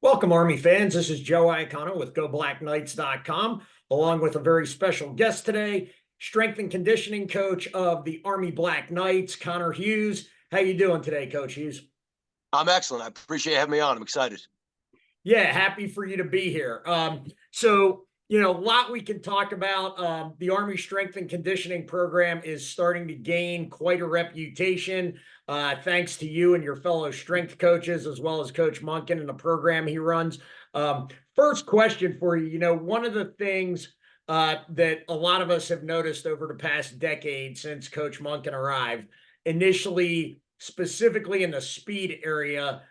Welcome, Army fans. This is Joe Iacono with GoBlackKnights.com, along with a very special guest today, strength and conditioning coach of the Army Black Knights, Conor Hughes. How you doing today, Coach Hughes? I'm excellent. I appreciate you having me on. I'm excited. Yeah, happy for you to be here. A lot we can talk about. The Army Strength and Conditioning Program is starting to gain quite a reputation, thanks to you and your fellow strength coaches, as well as Coach Monken and the program he runs. First question for you. One of the things that a lot of us have noticed over the past decade since Coach Monken arrived, initially, specifically in the speed area,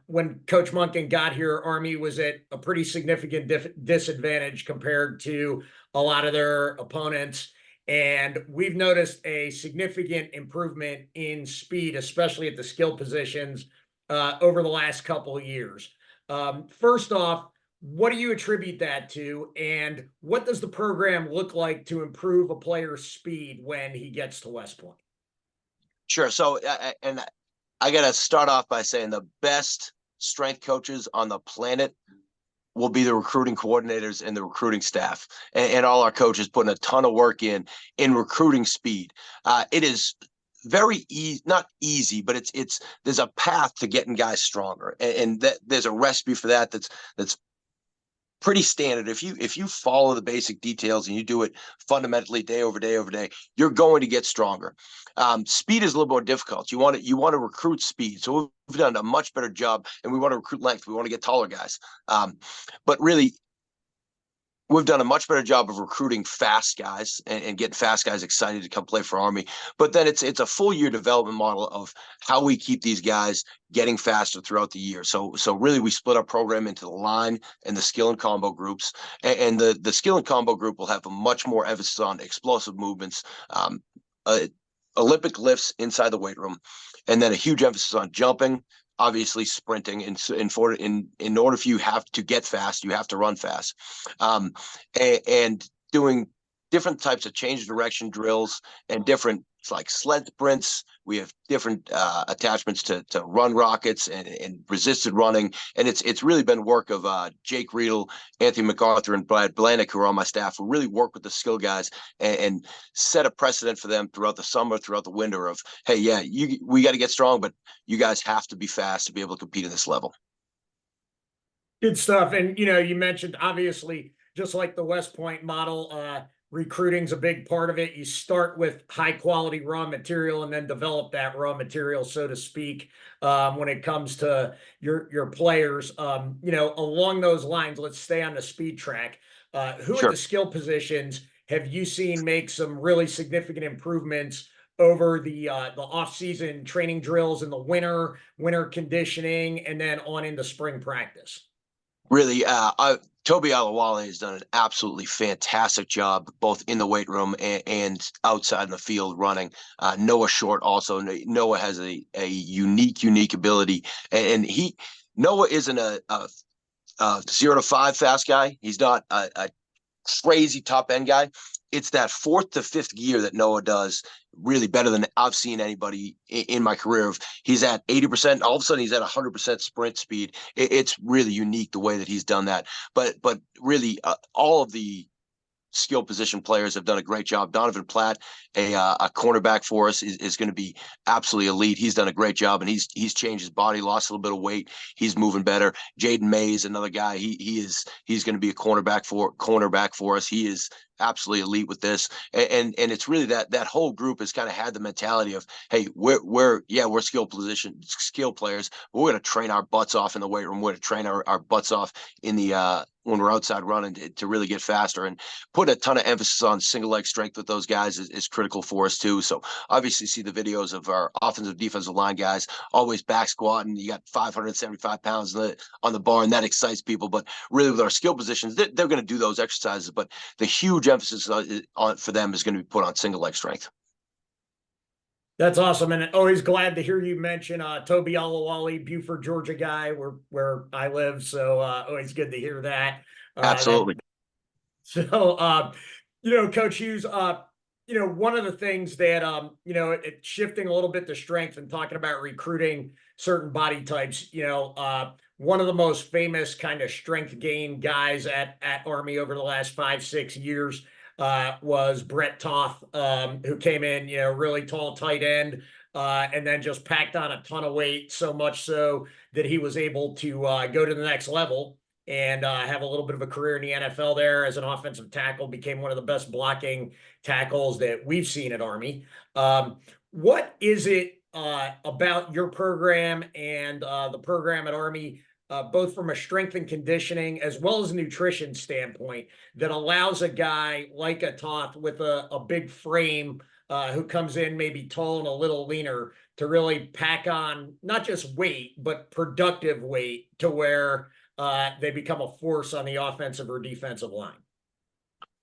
when Coach Monken got here, Army was at a pretty significant disadvantage compared to a lot of their opponents. And we've noticed a significant improvement in speed, especially at the skill positions, over the last couple of years. First off, what do you attribute that to? And what does the program look like to improve a player's speed when he gets to West Point? Sure. So, I got to start off by saying the best strength coaches on the planet will be the recruiting coordinators and the recruiting staff, and all our coaches putting a ton of work in recruiting speed. It is very easy, not easy, but there's a path to getting guys stronger, and that there's a recipe for that that's pretty standard. If you follow the basic details and you do it fundamentally day over day over day, you're going to get stronger. Speed is a little more difficult. You want to recruit speed. So we've done a much better job, and we want to recruit length. We want to get taller guys. But really, we've done a much better job of recruiting fast guys and getting fast guys excited to come play for Army. But then it's a full year development model of how we keep these guys getting faster throughout the year. So really we split our program into the line and the skill and combo groups. And the skill and combo group will have a much more emphasis on explosive movements, Olympic lifts inside the weight room, and then a huge emphasis on jumping, obviously sprinting. In order for you have to get fast, you have to run fast, and doing different types of change of direction drills and different like sled sprints. We have different attachments to run rockets and resisted running, and it's really been work of Jake Riedel, Anthony MacArthur, and Brad Blannick, who are on my staff, who really work with the skill guys and set a precedent for them throughout the summer, throughout the winter of, hey, yeah, we got to get strong, but you guys have to be fast to be able to compete at this level. Good stuff. And, you mentioned, obviously, just like the West Point model, recruiting's a big part of it. You start with high quality raw material and then develop that raw material, so to speak, when it comes to your players. Along those lines, let's stay on the speed track. Who at Sure. the skill positions have you seen make some really significant improvements over the off-season training drills in the winter conditioning, and then on into spring practice? Really, Toby Alawale has done an absolutely fantastic job, both in the weight room and outside in the field running. Noah Short also. Noah has a unique ability, and Noah isn't a 0 to 5 fast guy. He's not a crazy top end guy. It's that 4th to 5th gear that Noah does really better than I've seen anybody in my career. Of he's at 80%, all of a sudden he's at 100% sprint speed. It's really unique the way that he's done that. But really, all of the skill position players have done a great job. Donovan Platt, a cornerback for us, is going to be absolutely elite. He's done a great job, and he's changed his body, lost a little bit of weight. He's moving better. Jaden Mays, another guy, he's going to be a cornerback for us. He is absolutely elite with this, and it's really that whole group has kind of had the mentality of, hey, we're skill players, but we're going to train our butts off in the weight room. We're going to train our butts off in the when we're outside running to really get faster, and put a ton of emphasis on single leg strength with those guys is critical for us too. So obviously see the videos of our offensive defensive line guys always back squatting. You got 575 pounds on the bar, and that excites people. But really with our skill positions, they're going to do those exercises, but the huge emphasis on for them is going to be put on single leg strength. That's awesome, and always glad to hear you mention Toby Alawale, Buford, Georgia guy, where I live. So always good to hear that. Absolutely. Coach Hughes, one of the things that shifting a little bit to strength and talking about recruiting certain body types, one of the most famous kind of strength gain guys at Army over the last 5, 6 years was Brett Toth, who came in, really tall tight end, and then just packed on a ton of weight, so much so that he was able to go to the next level and have a little bit of a career in the NFL there as an offensive tackle, became one of the best blocking tackles that we've seen at Army. What is it about your program and the program at Army, both from a strength and conditioning as well as a nutrition standpoint, that allows a guy like a Toth with a big frame, who comes in maybe tall and a little leaner, to really pack on not just weight, but productive weight, to where they become a force on the offensive or defensive line?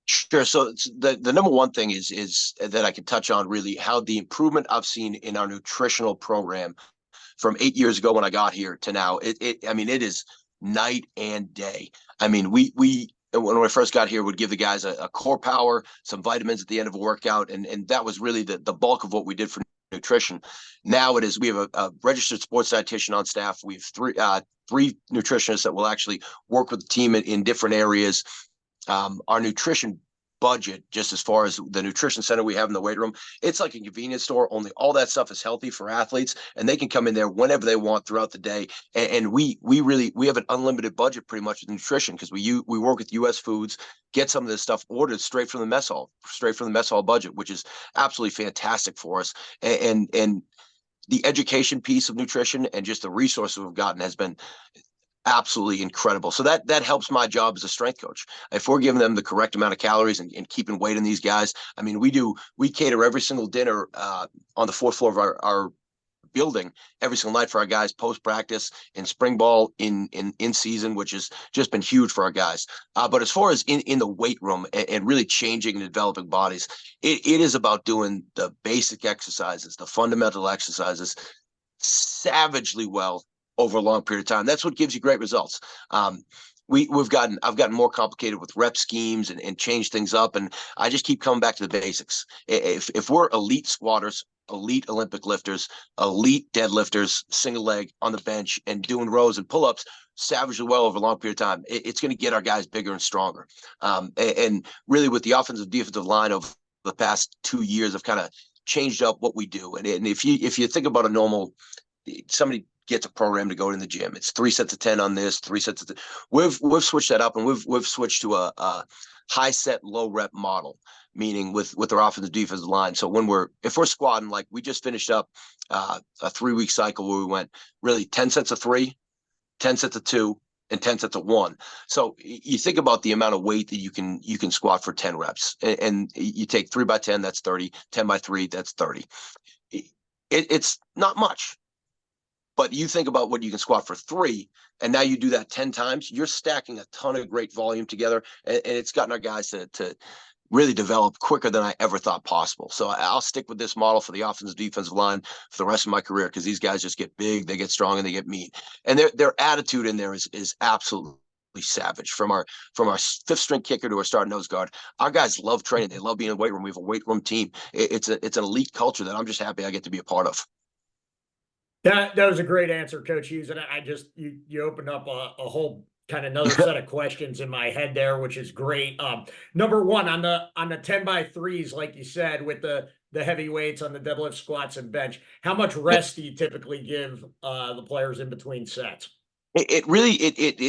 Sure. So the number one thing is that I can touch on really how the improvement I've seen in our nutritional program from 8 years ago when I got here to now. I mean, it is night and day. I mean, we when I first got here would give the guys a core power, some vitamins at the end of a workout, and that was really the bulk of what we did for nutrition. Now it is, we have a registered sports dietitian on staff. We have three nutritionists that will actually work with the team in different areas. Our nutrition budget, just as far as the nutrition center we have in the weight room, it's like a convenience store, only all that stuff is healthy for athletes, and they can come in there whenever they want throughout the day. And we have an unlimited budget pretty much with nutrition, because we work with US Foods, get some of this stuff ordered straight from the mess hall budget, which is absolutely fantastic for us. And the education piece of nutrition and just the resources we've gotten has been absolutely incredible. So that helps my job as a strength coach. If we're giving them the correct amount of calories and keeping weight in these guys, I mean, we cater every single dinner on the fourth floor of our building every single night for our guys, post practice and spring ball in season, which has just been huge for our guys. But as far as in the weight room and really changing and developing bodies, it is about doing the basic exercises, the fundamental exercises savagely well over a long period of time. That's what gives you great results. I've gotten more complicated with rep schemes and change things up. And I just keep coming back to the basics. If we're elite squatters, elite Olympic lifters, elite deadlifters, single leg on the bench, and doing rows and pull-ups savagely well over a long period of time, it's going to get our guys bigger and stronger. And really with the offensive defensive line of the past 2 years, I've kind of changed up what we do. And if you think about somebody gets a program to go in the gym, it's 3 sets of 10 on this, 3 sets of we've switched that up, and we've switched to a high set, low rep model, meaning with our offensive defensive line. So if we're squatting, like we just finished up a 3-week cycle where we went really 10 sets of 3, 10 sets of 2, and 10 sets of 1. So you think about the amount of weight that you can squat for 10 reps, and you take 3 by 10, that's 30, 10 by 3, that's 30. It's not much. But you think about what you can squat for 3, and now you do that 10 times, you're stacking a ton of great volume together, and it's gotten our guys to really develop quicker than I ever thought possible. So I'll stick with this model for the offensive defensive line for the rest of my career, because these guys just get big, they get strong, and they get mean. And their attitude in there is absolutely savage. From our fifth string kicker to our starting nose guard, our guys love training. They love being in the weight room. We have a weight room team. It's an elite culture that I'm just happy I get to be a part of. That was a great answer, Coach Hughes. And you opened up a whole kind of another set of questions in my head there, which is great. Number one, on the 10 by 3s, like you said, with the heavy weights on the deadlift, squats, and bench, how much rest do you typically give the players in between sets? It really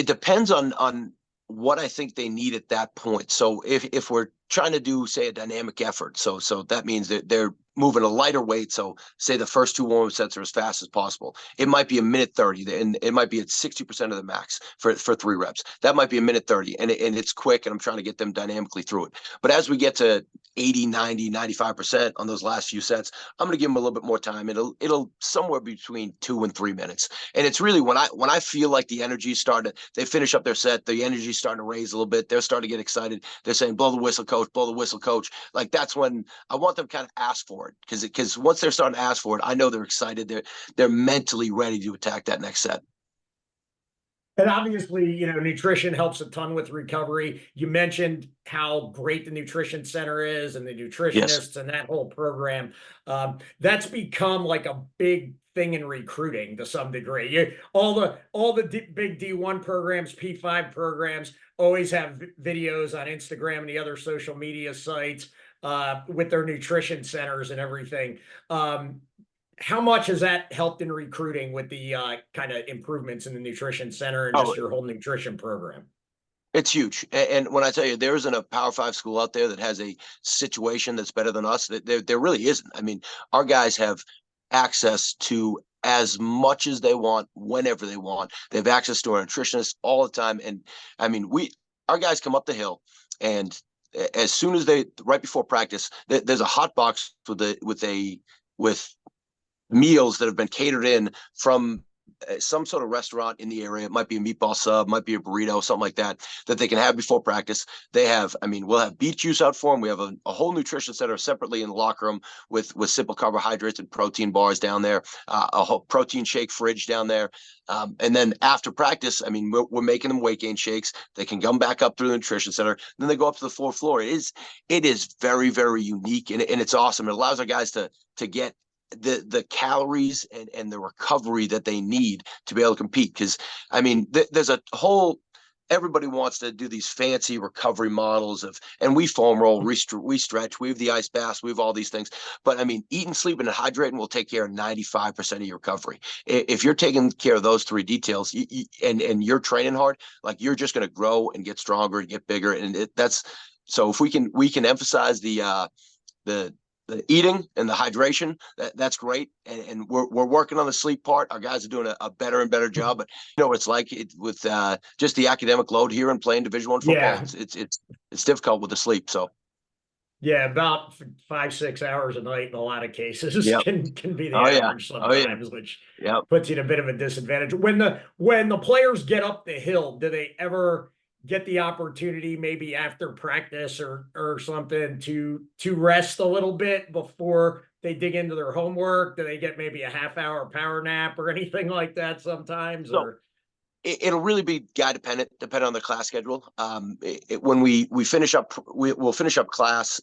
depends on what I think they need at that point. So if we're trying to do, say, a dynamic effort, so that means that they're moving a lighter weight. So say the first 2 warm-up sets are as fast as possible. It might be a minute 30, and it might be at 60% of the max for 3 reps. That might be a minute 30, and it's quick, and I'm trying to get them dynamically through it. But as we get to 80, 90, 95% on those last few sets, I'm going to give them a little bit more time. It'll somewhere between 2 and 3 minutes. And it's really when I feel like the energy is starting, they finish up their set, the energy is starting to raise a little bit. They're starting to get excited. They're saying, blow the whistle, coach, blow the whistle, coach. Like, that's when I want them to kind of ask for it, because once they're starting to ask for it, I know they're excited. They're mentally ready to attack that next set. And obviously, nutrition helps a ton with recovery. You mentioned how great the nutrition center is and the Yes. nutritionists and that whole program. That's become like a big thing in recruiting to some degree. All the big D1 programs, P5 programs always have videos on Instagram and the other social media sites with their nutrition centers and everything. Um, how much has that helped in recruiting with the kind of improvements in the nutrition center and Oh, just your whole nutrition program? it's huge. And when I tell you there isn't a Power Five school out there that has a situation that's better than us, there really isn't. I mean, our guys have access to as much as they want, whenever they want. They have access to our nutritionists all the time. And I mean, our guys come up the hill, and as soon as right before practice, there's a hot box with meals that have been catered in from some sort of restaurant in the area. It might be a meatball sub, might be a burrito, something like that, that they can have before practice. They have, I mean, we'll have beet juice out for them. We have a whole nutrition center separately in the locker room with simple carbohydrates and protein bars down there, a whole protein shake fridge down there. And then after practice, I mean, we're making them weight gain shakes. They can come back up through the nutrition center. Then they go up to the fourth floor. It is very, very unique, and it's awesome. It allows our guys to get the calories and the recovery that they need to be able to compete. Because I mean, there's a whole, everybody wants to do these fancy recovery models and we foam roll, we stretch, we have the ice baths, we have all these things. But I mean, eating, sleeping, and hydrating will take care of 95% of your recovery. If you're taking care of those three details, and you're training hard, like, you're just going to grow and get stronger and get bigger. And that's, so if we can emphasize the eating and the hydration, that's great. And we're working on the sleep part. Our guys are doing a better and better job. But you know what it's like with just the academic load here and playing Division I football. Yeah. It's difficult with the sleep. So Yeah, about 5, 6 hours a night in a lot of cases yep. can be the Oh yeah. average Oh yeah. sometimes, which Yep. puts you in a bit of a disadvantage. When the players get up the hill, do they ever get the opportunity, maybe after practice or something, to rest a little bit before they dig into their homework? Do they get maybe a half-hour power nap or anything like that sometimes? So Or it'll really be guy dependent, depending on the class schedule. When we finish up, we'll finish up class,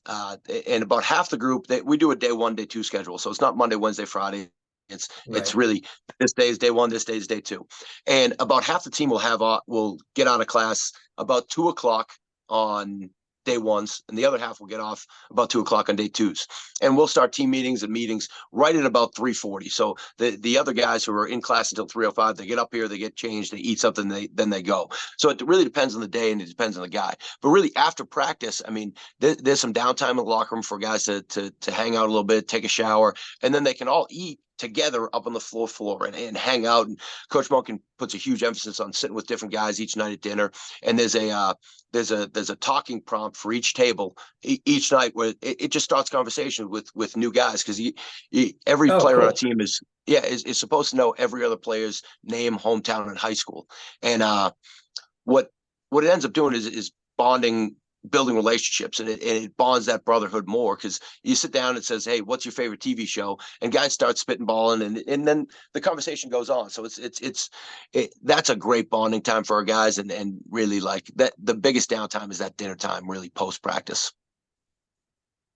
and about half the group, we do a day one, day two schedule. So it's not Monday, Wednesday, Friday. It's right. really, this day is day one, this day is day two, and about half the team will get out of class about 2 o'clock on day ones, and the other half will get off about 2 o'clock on day twos, and we'll start team meetings and meetings right at about 3:40. So the other guys who are in class until 3:05, they get up here, they get changed, they eat something, then they go. So it really depends on the day and it depends on the guy. But really, after practice, I mean, there's some downtime in the locker room for guys to hang out a little bit, take a shower, and then they can all eat together up on the floor and hang out. And Coach Monken puts a huge emphasis on sitting with different guys each night at dinner. And there's a talking prompt for each table each night where it just starts conversation with new guys, because every Oh, player on a cool. team is supposed to know every other player's name, hometown, and high school. And what it ends up doing is bonding, building relationships, and it bonds that brotherhood more, because you sit down and says, hey, what's your favorite TV show, and guys start spitting balling, and then the conversation goes on. So that's a great bonding time for our guys, and really, like, that the biggest downtime is that dinner time, really, post practice.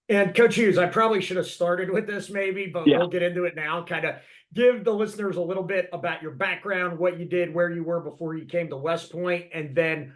And Coach Hughes, I probably should have started with this maybe, but Yeah. we'll get into it now. Kind of give the listeners a little bit about your background, what you did, where you were before you came to West Point, and then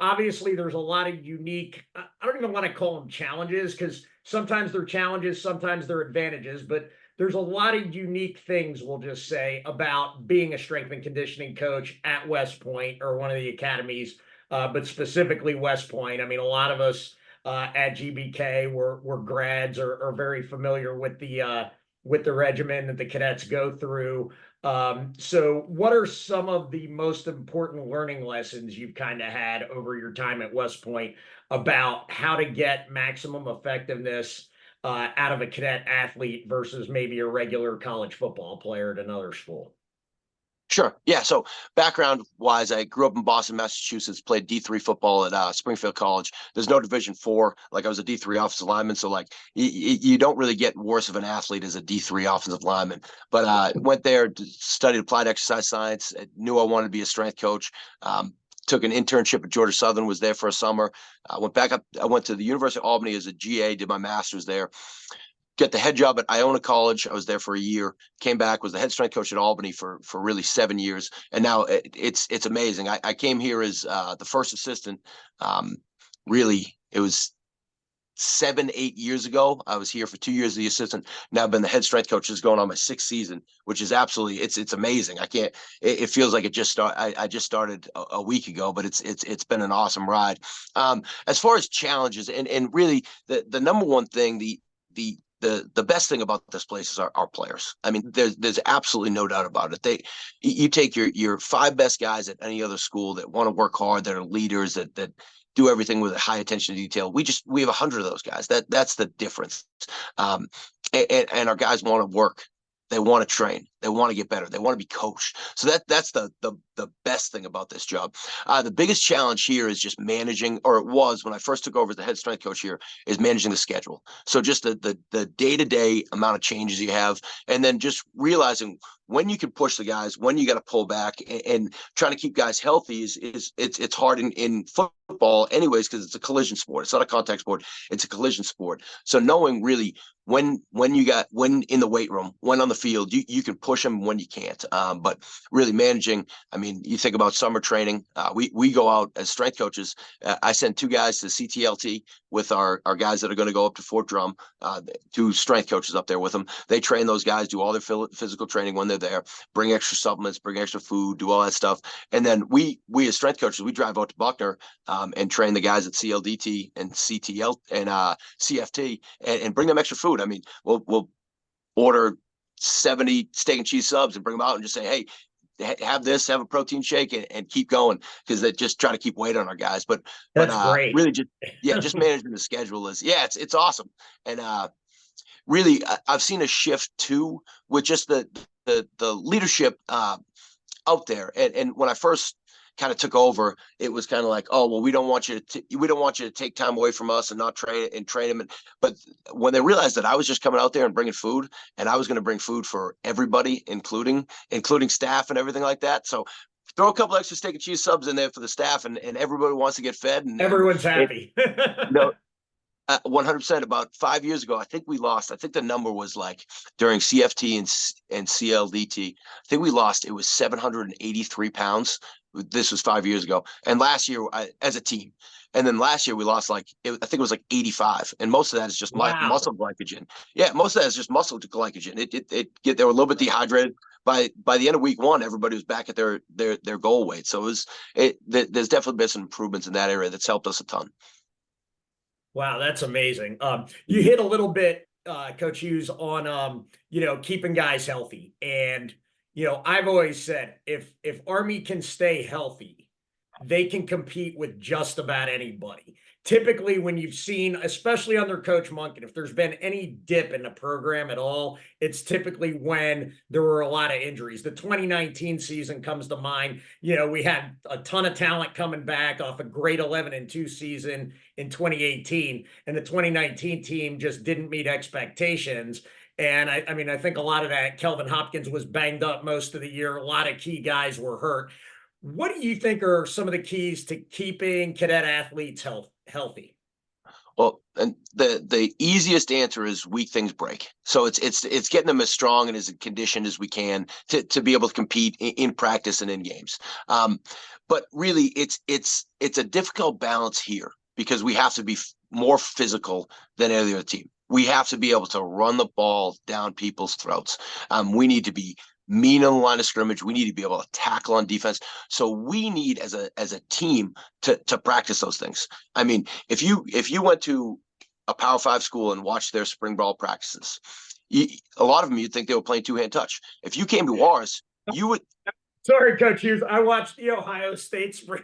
obviously there's a lot of unique, I don't even want to call them challenges, because sometimes they're challenges, sometimes they're advantages, but there's a lot of unique things, we'll just say, about being a strength and conditioning coach at West Point or one of the academies, but specifically West Point. I mean, a lot of us at GBK were grads or are very familiar with the regimen that the cadets go through. So what are some of the most important learning lessons you've kind of had over your time at West Point about how to get maximum effectiveness out of a cadet athlete versus maybe a regular college football player at another school? Sure. Yeah. So background wise, I grew up in Boston, Massachusetts, played D3 football at Springfield College. There's no Division 4. Like I was a D3 offensive lineman. So like you don't really get worse of an athlete as a D3 offensive lineman. But went there, studied applied exercise science, knew I wanted to be a strength coach. Took an internship at Georgia Southern, was there for a summer. Went back up. I went to the University of Albany as a GA, did my master's there. Get the head job at Iona College. I was there for a year. Came back, was the head strength coach at Albany for really 7 years, and now it's amazing. I came here as the first assistant. Really, it was 7-8 years ago. I was here for 2 years as the assistant. Now I've been the head strength coach. Is going on my 6th season, which is absolutely it's amazing. I can't. It feels like it just start. I just started a week ago, but it's been an awesome ride. As far as challenges and really the number one thing the best thing about this place is our players. I mean, there's absolutely no doubt about it. You take your 5 best guys at any other school that want to work hard, that are leaders, that do everything with a high attention to detail. We have 100 of those guys. That's the difference. And our guys want to work. They want to train. They want to get better. They want to be coached. So that's the best thing about this job. The biggest challenge here is just managing, or it was when I first took over as the head strength coach here, is managing the schedule. So just the day-to-day amount of changes you have, and then just realizing when you can push the guys, when you got to pull back, and trying to keep guys healthy is it's hard in football anyways, because it's a collision sport. It's not a contact sport. It's a collision sport. So knowing really when in the weight room, when on the field, you can push them, when you can't. But really managing, I mean, you think about summer training. We go out as strength coaches. I send 2 guys to CTLT with our guys that are going to go up to Fort Drum, 2 strength coaches up there with them. They train those guys, do all their physical training when they're there, bring extra supplements, bring extra food, do all that stuff. And then we as strength coaches, we drive out to Buckner and train the guys at CLDT and CTL and CFT and bring them extra food. I mean, we'll order 70 steak and cheese subs and bring them out and just say, hey, have this, have a protein shake, and keep going, because they just try to keep weight on our guys. But That's great. really just managing the schedule is it's awesome. And really I've seen a shift too with just the leadership out there. And when I first kind of took over, it was kind of like, oh, well, we don't want you to take time away from us and not train them. But when they realized that I was just coming out there and bringing food, and I was going to bring food for everybody, including staff and everything like that. So throw a couple extra steak and cheese subs in there for the staff, and everybody wants to get fed. And everyone's happy. 100%. About 5 years ago, I think we lost. I think the number was like during CFT and CLDT. I think we lost. It was 783 pounds. This was 5 years ago. And last year, as a team. And then last year we lost I think it was like 85, and most of that is just muscle glycogen. Yeah, most of that is just muscle glycogen. They were a little bit dehydrated. By the end of week 1, everybody was back at their goal weight. So there's definitely been some improvements in that area that's helped us a ton. Wow, that's amazing. You hit a little bit, Coach Hughes, on keeping guys healthy. And I've always said if Army can stay healthy, they can compete with just about anybody. Typically, when you've seen, especially under Coach Monken, if there's been any dip in the program at all, it's typically when there were a lot of injuries. The 2019 season comes to mind. We had a ton of talent coming back off a great 11-2 season in 2018, and the 2019 team just didn't meet expectations. And I think a lot of that, Kelvin Hopkins was banged up most of the year. A lot of key guys were hurt. What do you think are some of the keys to keeping cadet athletes healthy? Well, and the easiest answer is weak things break. So it's getting them as strong and as conditioned as we can to be able to compete in practice and in games. But really, it's a difficult balance here, because we have to be more physical than any other team. We have to be able to run the ball down people's throats. We need to be mean on the line of scrimmage. We need to be able to tackle on defense. So we need as a team to practice those things. I mean, if you went to a Power 5 school and watched their spring ball practices, a lot of them, you'd think they were playing 2-hand touch. If you came to ours, you would. Sorry, Coach Hughes. I watched the Ohio State spring.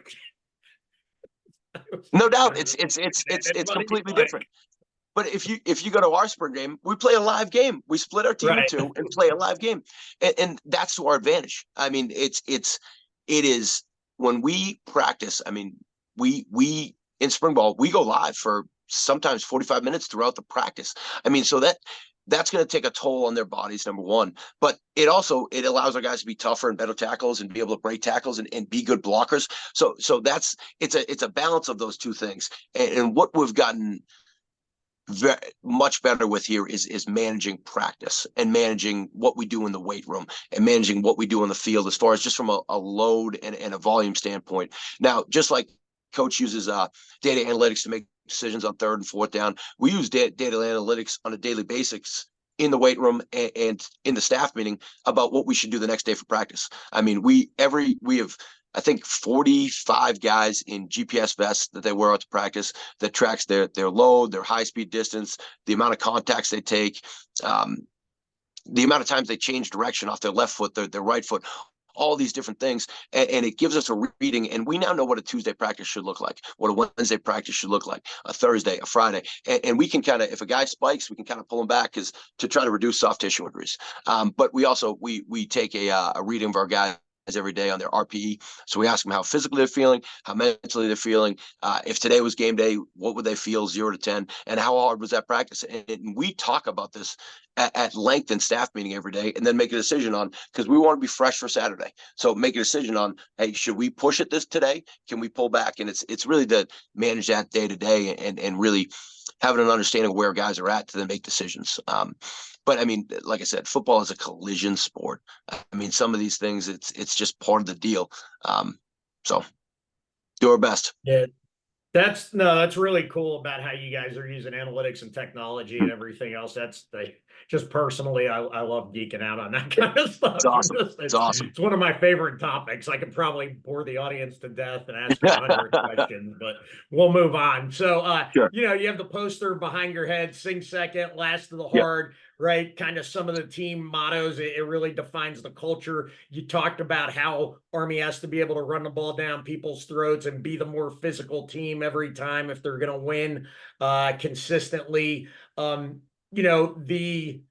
No doubt, it's completely different. But if you go to our spring game, we play a live game. We split our team in Right. two and play a live game, and that's to our advantage. I mean, it is when we practice. I mean, we in spring ball we go live for sometimes 45 minutes throughout the practice. I mean, so that's going to take a toll on their bodies, number one. But it allows our guys to be tougher and better tackles and be able to break tackles and be good blockers. So it's a balance of those two things. And what we've gotten very much better with here is managing practice and managing what we do in the weight room and managing what we do on the field as far as just from a load and a volume standpoint. Now, just like coach uses data analytics to make decisions on third and fourth down, we use data analytics on a daily basis in the weight room and in the staff meeting about what we should do the next day for practice. I mean, we have I think 45 guys in GPS vests that they wear out to practice that tracks their load, their high speed distance, the amount of contacts they take, the amount of times they change direction off their left foot, their right foot, all these different things. And it gives us a reading. And we now know what a Tuesday practice should look like, what a Wednesday practice should look like, a Thursday, a Friday. And we can kind of, if a guy spikes, we can kind of pull him back to try to reduce soft tissue injuries. But we also, we take a reading of our guys every day on their RPE. So we ask them how physically they're feeling, how mentally they're feeling. If today was game day, what would they feel 0 to 10? And how hard was that practice? And we talk about this at length in staff meeting every day, and then make a decision on, because we want to be fresh for Saturday. So make a decision on, hey, should we push it this today? Can we pull back? And it's really to manage that day to day and really having an understanding of where guys are at to then make decisions. But I mean, like I said, football is a collision sport. I mean, some of these things, it's just part of the deal. So do our best. Yeah. That's really cool about how you guys are using analytics and technology and everything else. Just personally, I love geeking out on that kind of stuff. It's awesome. It's awesome. It's one of my favorite topics. I could probably bore the audience to death and ask 100 questions, but we'll move on. So, Sure. you have the poster behind your head, sing second, last to the Yep. hard, right? Kind of some of the team mottos. It really defines the culture. You talked about how Army has to be able to run the ball down people's throats and be the more physical team every time if they're going to win consistently. The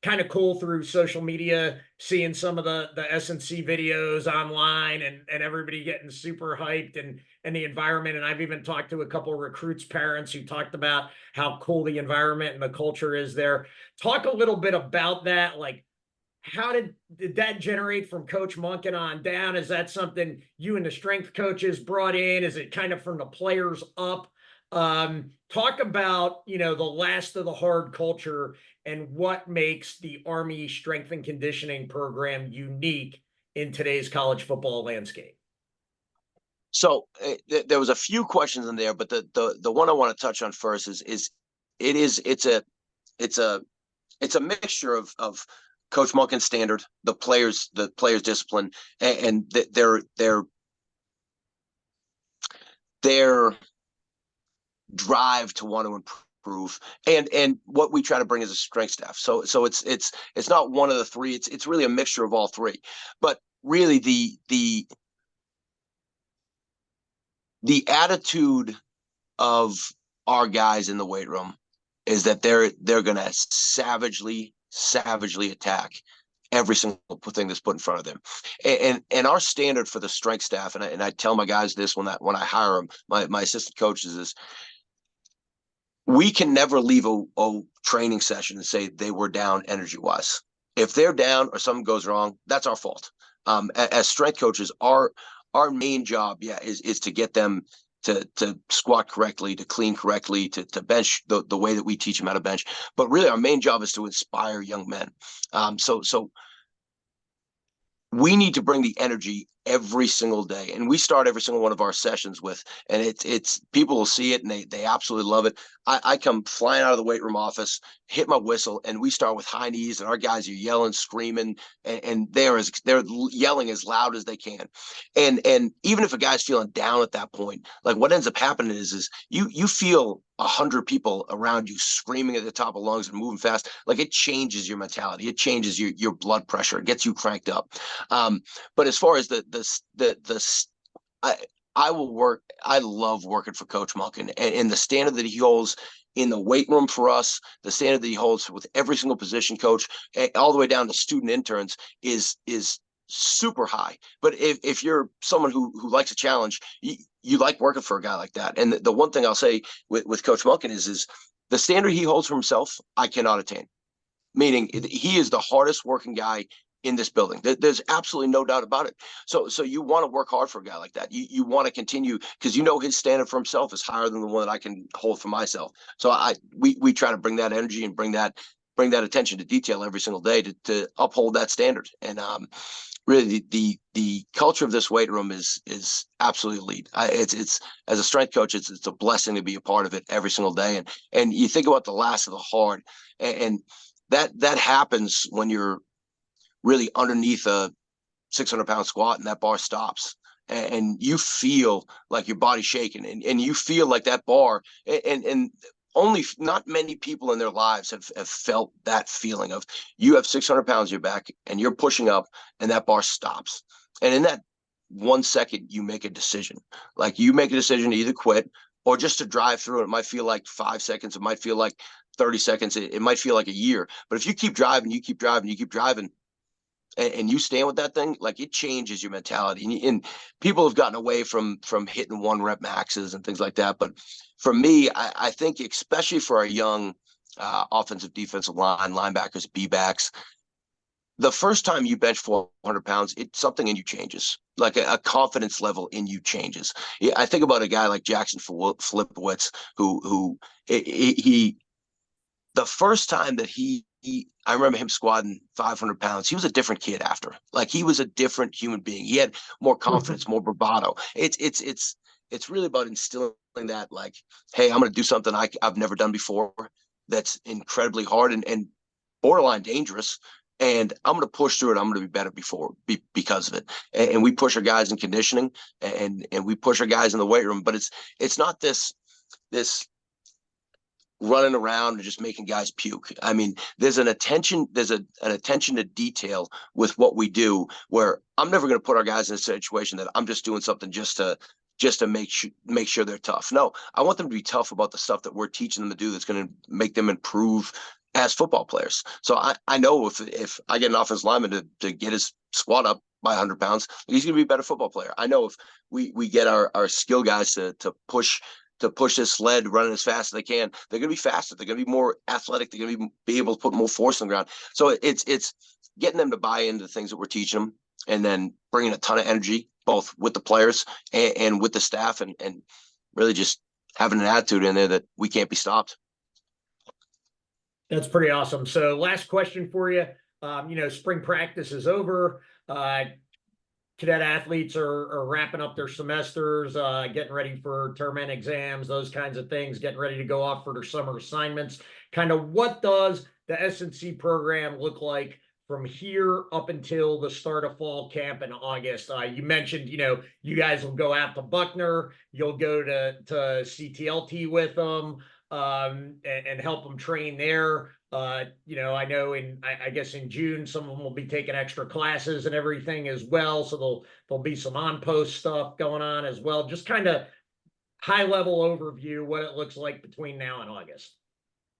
kind of cool through social media, seeing some of the S&C videos online and everybody getting super hyped and the environment. And I've even talked to a couple of recruits' parents who talked about how cool the environment and the culture is there. Talk a little bit about that. Like, how did that generate from Coach Monken on down? Is that something you and the strength coaches brought in? Is it kind of from the players up? Talk about, the last of the hard culture and what makes the Army strength and conditioning program unique in today's college football landscape. So there was a few questions in there, but the one I want to touch on first it's a mixture of Coach Monken's standard, the players' discipline, and their drive to want to improve, and what we try to bring as a strength staff. So it's not one of the three. It's really a mixture of all three. But really, the attitude of our guys in the weight room is that they're going to savagely attack every single thing that's put in front of them. And our standard for the strength staff, and I tell my guys this when I hire them, my assistant coaches, is we can never leave a training session and say they were down energy wise. If they're down or something goes wrong, that's our fault. As strength coaches, our main job, is to get them to squat correctly, to clean correctly, to bench the way that we teach them how to bench. But really, our main job is to inspire young men. So we need to bring the energy every single day, and we start every single one of our sessions with, and it's people will see it and they absolutely love it. I come flying out of the weight room office, hit my whistle, and we start with high knees, and our guys are yelling, screaming, and they're yelling as loud as they can. And even if a guy's feeling down at that point, like what ends up happening is you feel 100 people around you screaming at the top of lungs and moving fast. Like, it changes your mentality, it changes your blood pressure, it gets you cranked up. But as far as I love working for Coach Monken, and the standard that he holds in the weight room for us, the standard that he holds with every single position coach, all the way down to student interns, is super high. But if you're someone who likes a challenge, you like working for a guy like that. And the one thing I'll say with Coach Monken is the standard he holds for himself, I cannot attain. Meaning he is the hardest working guy in this building. There's absolutely no doubt about it. So you want to work hard for a guy like that. You want to continue, because his standard for himself is higher than the one that I can hold for myself. So we try to bring that energy and bring that attention to detail every single day to uphold that standard. And really the culture of this weight room is absolutely elite. It's as a strength coach, it's a blessing to be a part of it every single day. And you think about the last of the hard, and that happens when you're really underneath a 600-pound squat and that bar stops, and you feel like your body's shaking, and you feel like that bar, and only not many people in their lives have felt that feeling of you have 600 pounds on your back and you're pushing up and that bar stops. And in that 1 second, you make a decision. Like, you make a decision to either quit or just to drive through it. It might feel like 5 seconds. It might feel like 30 seconds. It might feel like a year. But if you keep driving, you keep driving, you keep driving, and you stand with that thing, like, it changes your mentality. And people have gotten away from hitting 1 rep maxes and things like that. But for me, I think, especially for our young offensive, defensive line, linebackers, B-backs, the first time you bench 400 pounds, something in you changes. Like a confidence level in you changes. I think about a guy like Jackson Filipowicz, who the first time that I remember him squatting 500 pounds. He was a different kid after. Like, he was a different human being. He had more confidence, more bravado. It's really about instilling that, like, hey, I'm going to do something I've never done before that's incredibly hard and borderline dangerous. And I'm going to push through it. I'm going to be better because of it. And we push our guys in conditioning, and we push our guys in the weight room. But it's not this running around and just making guys puke. I mean, there's an attention to detail with what we do, where I'm never going to put our guys in a situation that I'm just doing something just to make sure they're tough. No, I want them to be tough about the stuff that we're teaching them to do that's going to make them improve as football players. So I know if I get an offensive lineman to get his squat up by 100 pounds, he's going to be a better football player. I know if we get our skill guys to push this sled running as fast as they can, they're going to be faster. They're going to be more athletic. They're going to be able to put more force on the ground. So it's getting them to buy into the things that we're teaching them, and then bringing a ton of energy, both with the players and with the staff, and really just having an attitude in there that we can't be stopped. That's pretty awesome. So last question for you. Spring practice is over. Cadet athletes are wrapping up their semesters, getting ready for term end exams, those kinds of things, getting ready to go off for their summer assignments. Kind of, what does the S&C program look like from here up until the start of fall camp in August? You mentioned, you guys will go out to Buckner, you'll go to CTLT with them, and help them train there. I know I guess in June, some of them will be taking extra classes and everything as well. So there'll be some on-post stuff going on as well. Just kind of high level overview, what it looks like between now and August.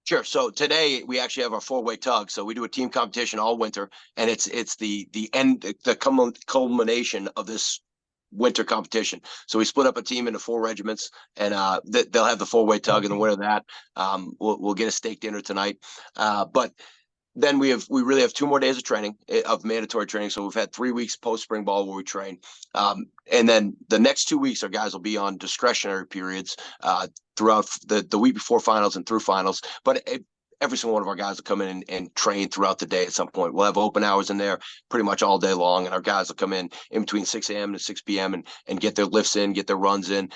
Sure. So today we actually have our 4-way tug. So we do a team competition all winter, and it's the end, the culmination of this winter competition. So we split up a team into 4 regiments, and they'll have the 4-way tug in the winter. That we'll get a steak dinner tonight. But then we really have 2 more days of training, of mandatory training. So we've had 3 weeks post spring ball where we train. And then the next 2 weeks, our guys will be on discretionary periods throughout the week before finals and through finals. But every single one of our guys will come in and train throughout the day at some point. We'll have open hours in there pretty much all day long. And our guys will come in between 6 a.m. and 6 p.m. and get their lifts in, get their runs in.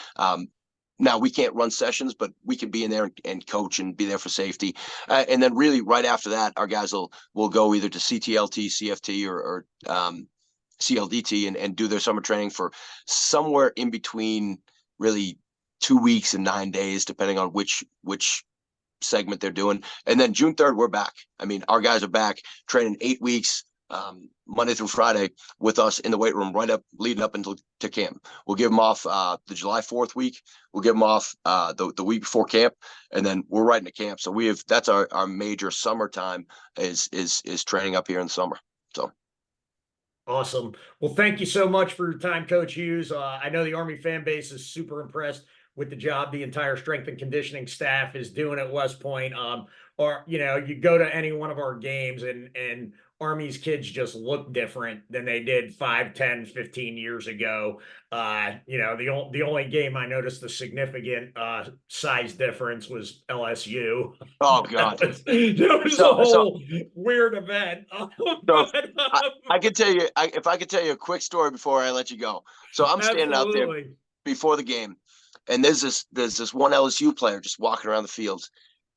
Now, we can't run sessions, but we can be in there and coach and be there for safety. And then really right after that, our guys will go either to CTLT, CFT, or CLDT and do their summer training for somewhere in between really 2 weeks and 9 days, depending on which segment they're doing. And then June 3rd, we're back. I mean, our guys are back training 8 weeks Monday through Friday with us in the weight room right up leading up into to camp. We'll give them off the July 4th week. We'll give them off the week before camp, and then we're right into camp. So that's our major summertime is training up here in the summer. So. Awesome. Well, thank you so much for your time, Coach Hughes. I know the Army fan base is super impressed with the job the entire strength and conditioning staff is doing at West Point. Or, you go to any one of our games and Army's kids just look different than they did 5, 10, 15 years ago. The only game I noticed the significant size difference was LSU. Oh God, that was a whole weird event. So I can tell you, if I could tell you a quick story before I let you go. So I'm standing out there before the game, and there's this one LSU player just walking around the field,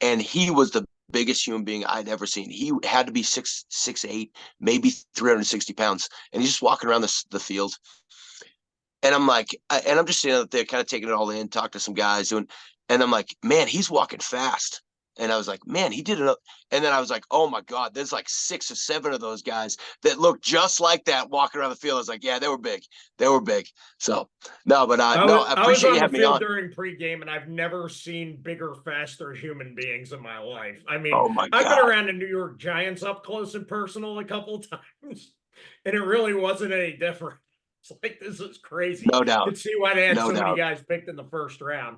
and he was the biggest human being I'd ever seen. He had to be 6'8", maybe 360 pounds, and he's just walking around the field. And I'm like, and I'm just standing out there, kind of taking it all in, talking to some guys, and I'm like, man, he's walking fast. And I was like, man, he did it. And then I was like, oh my God, there's like 6 or 7 of those guys that look just like that walking around the field. I was like, yeah, they were big. They were big. So no, but I appreciate you having me on during pregame, and I've never seen bigger, faster human beings in my life. I mean, oh my God. I've been around the New York Giants up close and personal a couple times, and it really wasn't any different. It's like, this is crazy. No doubt. You can see why they had so many guys picked in the first round.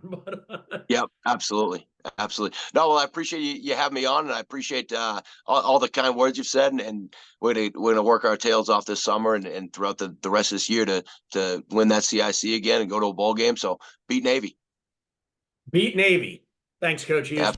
Yep, absolutely. Absolutely. No, well, I appreciate you having me on, and I appreciate all the kind words you've said, and we're going to work our tails off this summer and throughout the rest of this year to win that CIC again and go to a bowl game. So beat Navy. Beat Navy. Thanks, Coach Hughes.